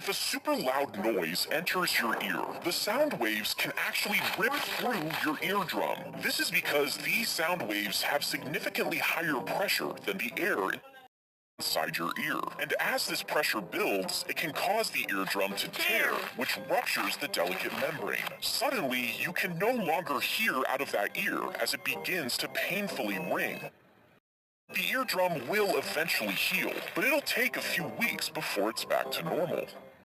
If a super loud noise enters your ear, the sound waves can actually rip through your eardrum. This is because these sound waves have significantly higher pressure than the air inside your ear. And as this pressure builds, it can cause the eardrum to tear, which ruptures the delicate membrane. Suddenly, you can no longer hear out of that ear as it begins to painfully ring. The eardrum will eventually heal, but it'll take a few weeks before it's back to normal.